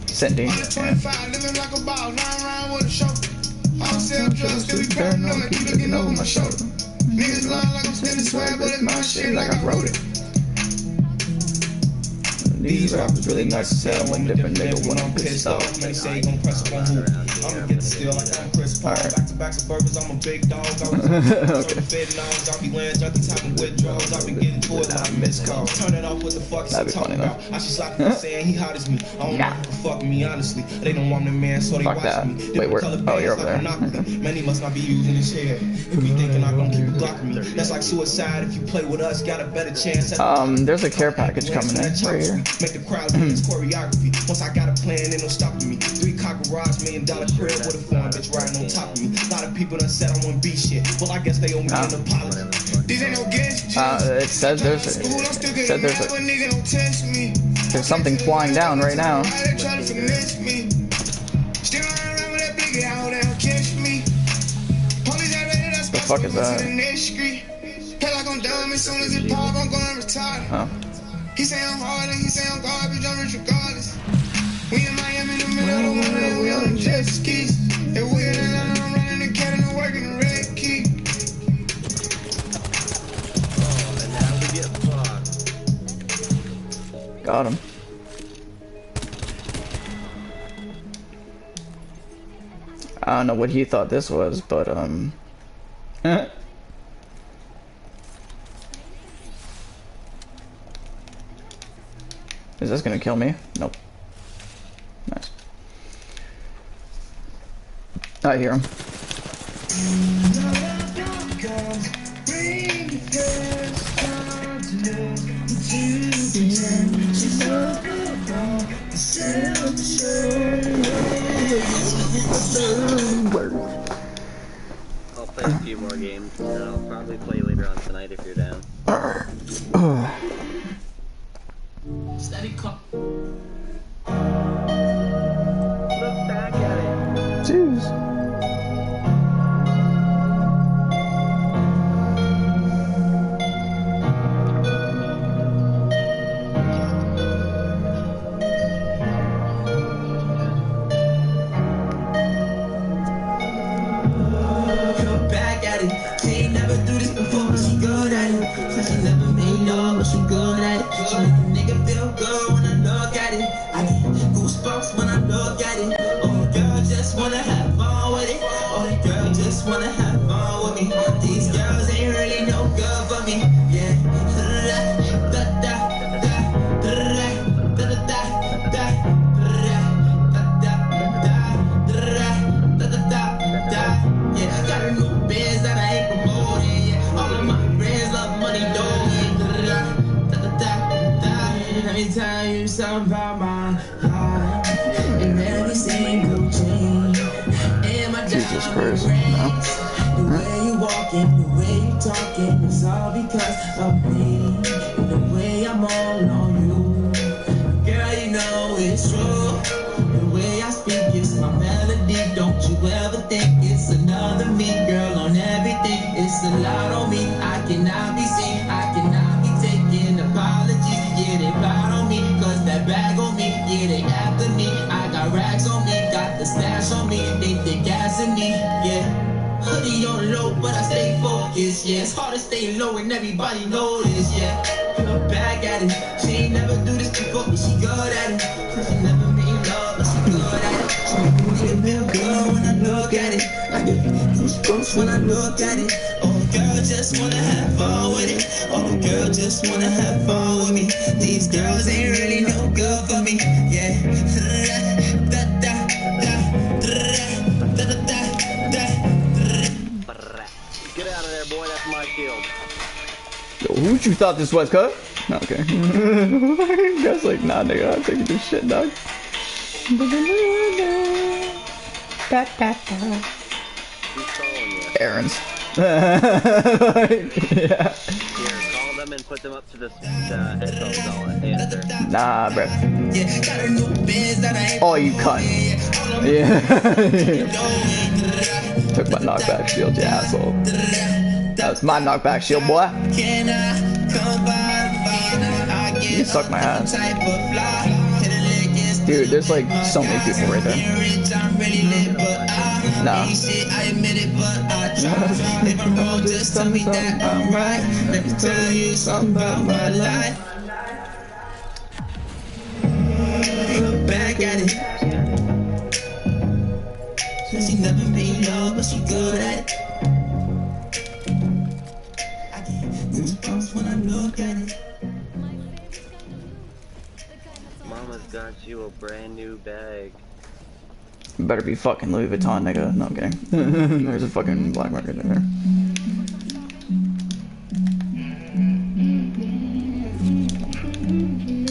Cindy. Niggas lying like I'm spinning swag, but it's my shit like I wrote it. These rappers really nice to say. I'm like different nigga when I'm pissed off. Many say you gon' press up on who? I'ma get the steal like I'm Chris Paul. Back to back suburbans, I'm a big dog. I was fed nogs, I'll be laying junkies, having withdrawals. I'll be getting to it like I miss calls. Turn it off, what the fuck is he talking about? I should slap him saying he hot as me. I don't know who fuck me, honestly. They don't want the man, so they watch me. Wait, where? Oh, you're over there. Man, he must not be using his head. If you thinking I'm gonna keep blocking me, that's like suicide. If you play with us, got a better chance. There's a care package coming in right here. Make the crowd do this choreography. Once I got a plan, ain't no stopping me. 3 car garage, $1 million crib with a foreign bitch riding on top of me. A lot of people done said I want B shit. Well, I guess they owe me an apology. These ain't no games. It said there's something flying down right now. The fuck is that? Oh. He say I'm hard and he say I'm garbage, I'm rich regardless. We in Miami in the middle of the winter, we on jet skis. If we in Atlanta, I'm running the cat and I'm working the red key. Oh, and now we get fucked. Got him. I don't know what he thought this was, but is this gonna kill me? Nope. Nice. I hear him. I'll play a few more games, and I'll probably play later on tonight if you're down. Steady call. Look back at it. Jeez. Come back at it. She ain't never do this before, but she good at it. She never made love, but she good at it. She make a nigga feel good when I look at it. I get goosebumps when I look at it. Oh, the girl just wanna have fun with it. Oh, the girl just wanna have fun with me. These girls ain't really no good for me. Yeah. Yeah, got a new biz that I ain't promoting. Yeah, all of my friends love money, though. Let me tell you something about my life. And every single change. And my Jesus job Christ. rings. The way you walking, the way you talking, it's all because of me. And the way I'm all on you. Girl, you know it's true. The way I speak is my melody. Don't you ever think it's another me, girl, on everything. It's a lot on me. I cannot be seen. I cannot be taking apologies. Yeah, they proud on me, cause that bag on me. Yeah, they after me. I got rags on me, got the stash on me. They think gas in me, yeah. Hoodie on low, but I stay focused, yeah. It's hard to stay low and everybody know this, yeah. Look back at it. She ain't never do this before, but she good at it. She never made love, but she good at it. She make me feel good when I look at it. I get goosebumps when I look at it. Oh, girl just wanna have fun with it. Oh, girl just wanna have fun with me. These girls ain't really no good for me, yeah. Get out of there, boy. That's my shield. Yo, who you thought this was, cuz? Okay. Guys like, nah, nigga, I'm taking this shit, dog. Who's calling you? Aaron's. Yeah. Here, call them and put them up to the headphones. I'll answer. Nah, bro. Oh, you cunt. Yeah. Took my knockback shield, you asshole. That was my knockback shield, boy. You can suck my ass. Dude, there's like so many people right there. No. Just tell me that I'm right. Let me tell you something about my life. Look back at it. She never made love, but she good at it. I get goosebumps when I look at it. Mama's got you a brand new bag. Better be fucking Louis Vuitton, nigga. No, I'm kidding. There's a fucking black market in there.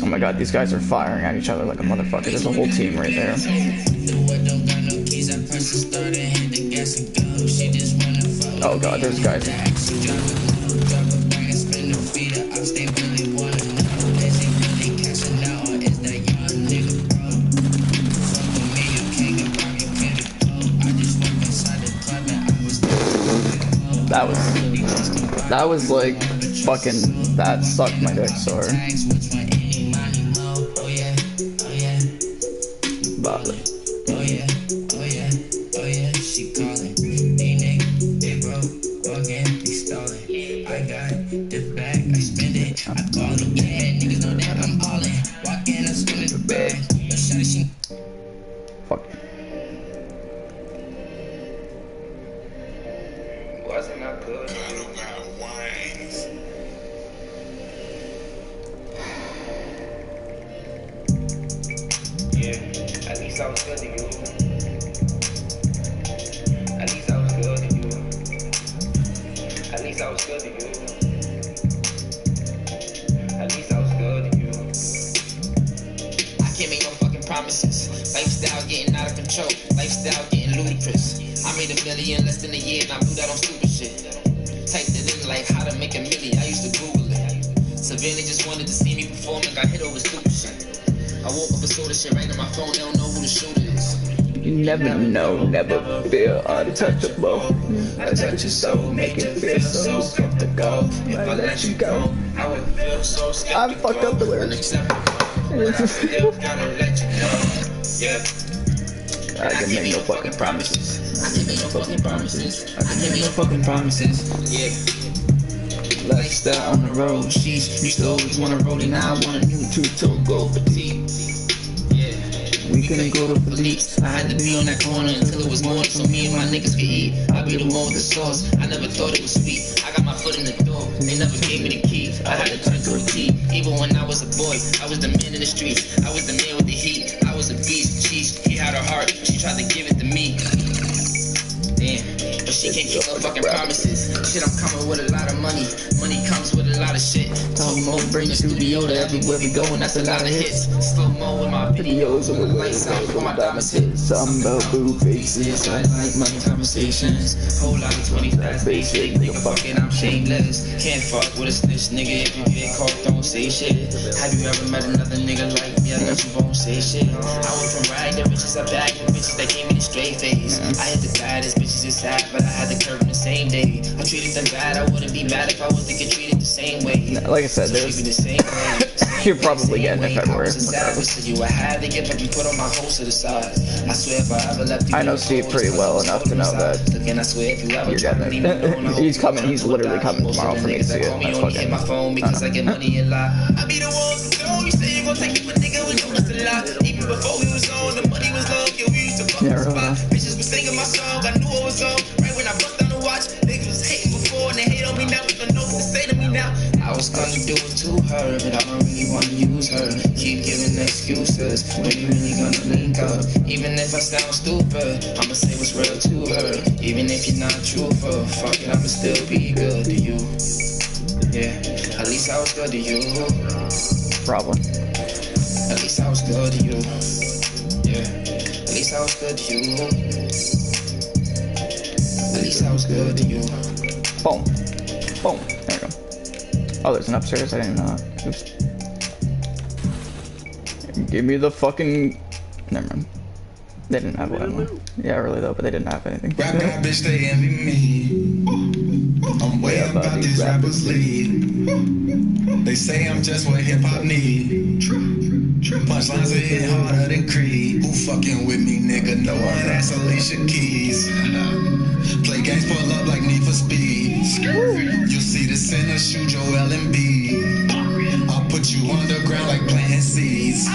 Oh my god, these guys are firing at each other like a motherfucker. There's a whole team right there. Oh god, there's guys. That was like fucking, that sucked my dick so hard. But she calling. They broke, again, they stalling. I got the bag, I spend it. I call them, yeah, niggas know that I'm all in. Walk in, I spend the bag. But shawty, she fuck. wasn't not good. Yeah, at least I was good to you. At least I was good to you. At least I was good to you. At least I was good to you. I can't make no fucking promises. Lifestyle getting out of control. Lifestyle getting ludicrous. I made $1 million less than a year and I blew that on stupid shit. Typed it in like how to make $1 million. I used to Google it. Severely just wanted to see me perform and got hit over stupid shit. I woke up and saw this shit right on my phone. They don't know who the shooter is. You never know, never feel untouchable. I touch your soul, make it feel so skeptical. If I let you go, I would feel so skeptical. I fucked up the lyrics. Still gotta let you know. Yeah. I can make no fucking promises. I can make no fucking promises. I can make no fucking promises. Yeah. Lifestyle on the road, sheesh. Used to always wanna roll it, now I want a new two-toe go petite. Yeah. We couldn't go to police. I had to be on that corner until it was morning so me and my niggas could eat. I be the one with the sauce. I never thought it was sweet. I got my foot in the door. They never gave me the key. I had to turn to a T. Even when I was a boy, I was the man in the streets. I was the man with the heat. I was a beast. Sheesh, he had her heart. She tried to give it to me. Damn, but she can't keep no fucking promises. Shit, I'm coming with a lot of money. Money comes with a lot of shit. Tell Mo bring the studio to everywhere we go, and that's a lot of hits. Slow mo with my videos, with the lights out for my diamonds hit. Something about boo faces. I like money conversations. Whole lot of 20s, that's basic. Nigga, fuck it, I'm shameless. Can't fuck with a snitch, nigga. If you get caught, don't say shit. Have you ever met another nigga like me? I bet you won't say shit. I went from ride the riches, I back the bitches that gave me the straight face. I hit the baddest bitches just sad, but I had the curve in the same day. I treated them bad, I wouldn't be mad if I was to get treated the same way. Like I said, there's you're probably getting it February. I had to give up and put on my hopes to the side. I swear if I ever left you, I know Steve pretty well enough to know that and I swear if you ever you're getting it. He's coming. He's literally coming tomorrow for me to see it. That's fucking. My phone because I get money a lot. I be the one who go. You say you gon' take it, but nigga, we know it's a lot. Even before we was on, the money was low. Yeah, we used to fuck the spot. Bitches was singing my song. I knew it was on. Right when I bust down the watch, niggas was hating before and they hate on me now. Don't know what to say to me now. I was gonna do it to her, but I don't really wanna use her. Keep giving excuses. When you really gonna link up? Even if I sound stupid, I'ma say what's real to her. Even if you're not truthful, fuck it, I'ma still be good to you. Yeah, at least I was good to you. Problem. At least I was good to you. Yeah, at least I was good to you. At least I was good to you. Boom. Boom. There we go. Oh, there's an upstairs. I didn't even know that. Oops. Give me the fucking... Never mind. They didn't have one. Yeah, really though, but they didn't have anything. Rap God, bitch, they envy me. I'm way about these rappers lead. They say I'm just what hip-hop need. Punchlines are hit harder than Creed. Who fucking with me, nigga? No one, that's Alicia Keys. Play games, pull up like Need for Speed. You'll see the center, shoot Joel Embiid. I'll put you underground like planting seeds.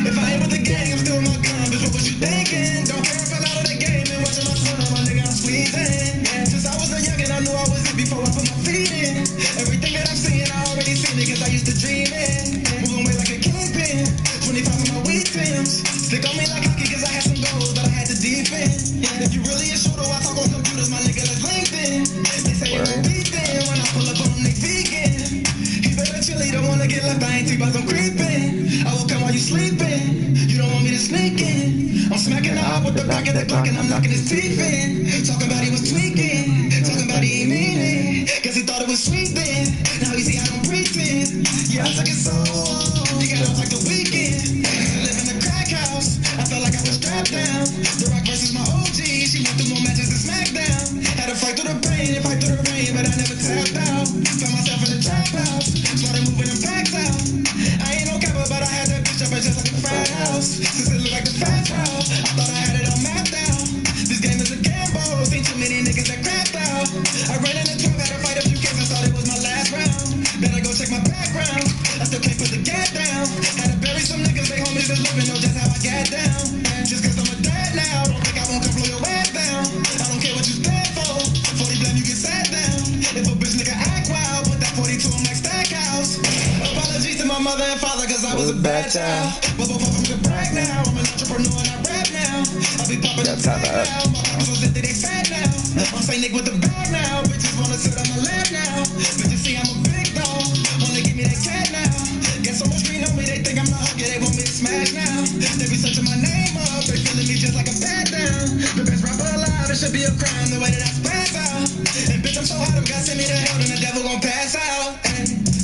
If I ain't with the gang, I'm still my gun. Bitch, what was you thinking? Don't care if I out of the game and watching my son on my nigga, I'm squeezing. Since I was a youngin', I knew I was it before I put my feet in. Everything that I'm seeing, I already seen it, cause I used to dream it. Moving weight like a kingpin. 25 on my weak Timbs. Stick on me like hockey, cause I had some goals that I had to defend. If you really a shooter, I talk on computers, my nigga, that's LinkedIn. They say you won't beat them when I pull up on them, they vegan. He's better chilly, don't wanna get left, I ain't too about them creeping. I will come while you sleeping. You don't want me to sneak in. I'm smacking the hop with the back of the clock and I'm knocking his teeth in. Talking about he was tweaking. Talking about he ain't mean it. Guess he thought it was sweet then. Now he see I don't pretend. Yeah, I took it so long. He got off like the weekend. Live in the crack house. I felt like I was strapped down. The Rock versus my OG. She went through more matches than SmackDown. Had to fight through the pain and fight through the rain, but I never tapped out. Found myself in the trap house. Started moving them packs out. I ain't no capper, but I had that bitch up just like a frat house. Since it looked like the fat house, I thought I had it all mapped out. This game is a gamble. Seen too many niggas that crapped out. I ran in the 12, had to fight a few cases, thought it was my last round. Better go check my background. I still can't put the gas down. Had to bury some niggas, they homies that's living, know just how I got down. Just cause I'm a dad now, don't think I won't come blow your ass down. I don't care what you stand for. 40 blame, you get sat down. If a bitch nigga act wild, put that 42 on like Stackhouse. Apologies to my mother and father, cause I was a bad child. But both of them can brag now. I'm an entrepreneur and I rap now. I'll be popping up tag now. My pockets was empty, they fat now. I'm Saint Nick with the bag now. Bitches wanna sit on my lap now. Bitches see I'm a big dog. Wanna give me that cat now. Get so much green on me, they think I'm the hugger. They want me to smash now. They be searching my name up. They feeling me just like a bad down. The best rapper alive, it should be a crime the way that I spaz out. And bitch, I'm so hot, God send me to hell, then the devil gon' pass out.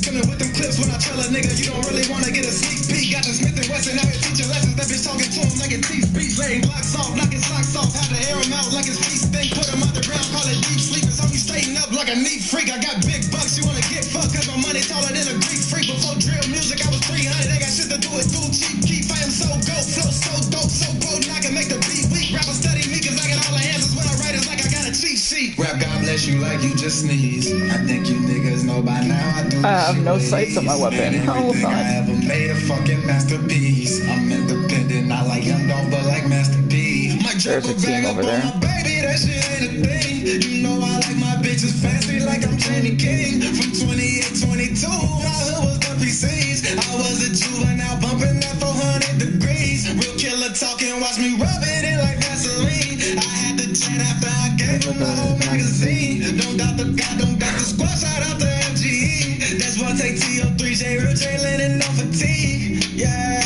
Coming with them clips when I tell a nigga you don't really wanna get a sneak peek. Got the Smith & Wesson out here teaching lessons. That bitch talking to him like a T-speech. Laying blocks off, knocking socks off. Had to air him out like his feet stink. Put him on the ground, call it deep sleep. So he straighten up like a neat freak. I got big bucks, you wanna get fucked cause my money taller than a Greek freak. Before drill music, I was 300. They got shit to do with too cheap. Keep I am so go, flow so dope, so potent. I can make the beat weak. Rapper study me cause I got all the answers when I write. It's like I got a cheat sheet. Rap God bless you like you just sneeze. I think you niggas know by now I do. I have no sights on my weapon. Hold on. I ever made a fucking masterpiece. I'm independent, not like Young Dog, but like Master P. My There's a team over there. Baby, that shit ain't a thing. You know I like my bitches fancy like I'm Jenny King. From 28, 22, my hood was the PCs. I was a juvenile bumping that 400 degrees. Real killer talking, watch me rub it in like Vaseline. I had to chat after I gave him the whole magazine. Don't doubt the God, don't doubt the squad, shout out to MGE. That's why I take TO3, J, Real J, Lennon, no fatigue. Yeah.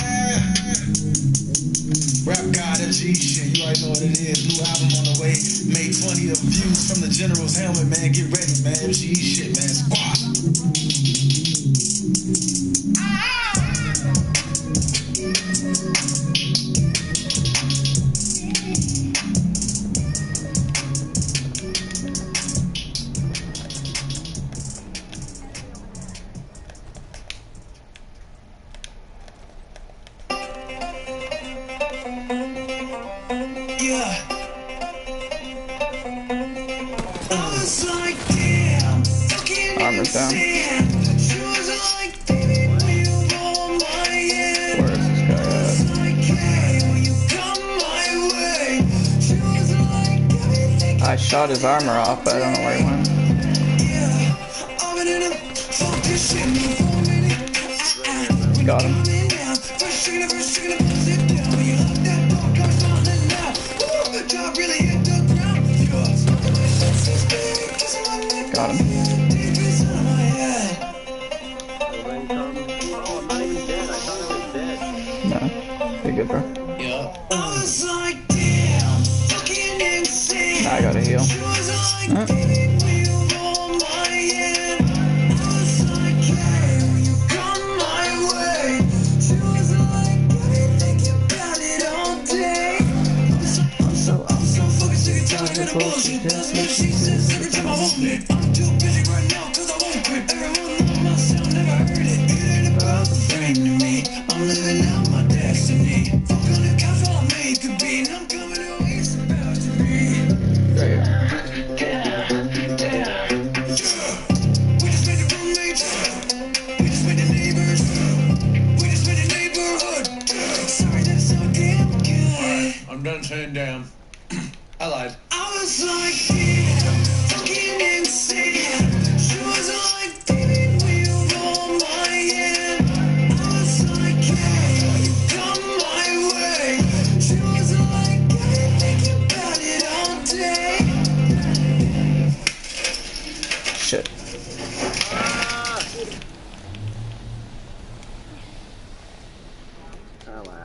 Rap God and G shit, you already know what it is. New album on the way. May 20 of views from the General's helmet, man. Get ready, man. G shit, man. Squad. Armor's down. Where is this guy at? I shot his armor off, but I don't know where he went. Got him. Got him. No, you're good, bro. Now I gotta heal. Huh? the best, but she says every time I want it. I'm too busy right now, cause I won't quit. Everyone on my sound never heard it. It ain't about the fame to me. I'm living out my destiny. Fuck on the couch while I make a beat. I'm coming away, it's about to be. There you go. We just made the roommates. We just made the neighbors. We just made the neighborhood. Sorry, that's so damn good. I'm done saying damn. I lied. I was like, damn, fucking insane. She was like, baby, wheel on my hand. I was like, hey, come my way. She was like, I think about it all day. Shit. Come on.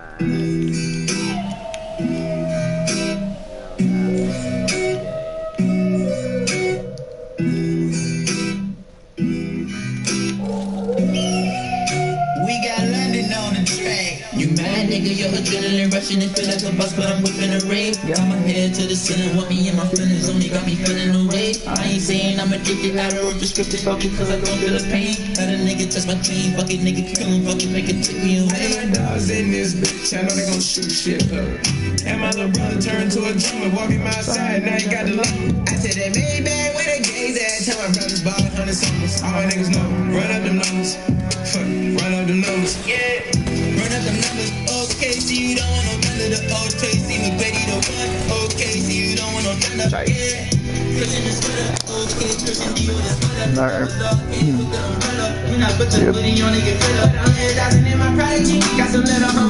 We got London on the track. You mad, nigga? Your adrenaline rushing and feel like a bus, but I'm whipping a rave. Got my head to the ceiling, what me and my feelings only got me feeling away. I ain't saying I'm addicted, I don't prescriptive focus, cause I don't feel the pain. Had a nigga touch my chain, fuck it, nigga, kill him, fuck it, make it take me away. My dogs in this bitch, I know they gon' shoot shit up. And my little brother turned to a drummer, walking my side, now he got the low. I said that Maybach where the gays at, tell my brothers ball 100 summers. All my niggas know, run up them numbers, fuck, run up them numbers, yeah. Run up the numbers, okay, see you don't want no none of the old taste, see McGrady the one, okay, see you don't want no none of yeah. Christian is better, okay, Christian Dior is better. There. When I put the booty on it, get fed up. I'm in my prodigy, got some little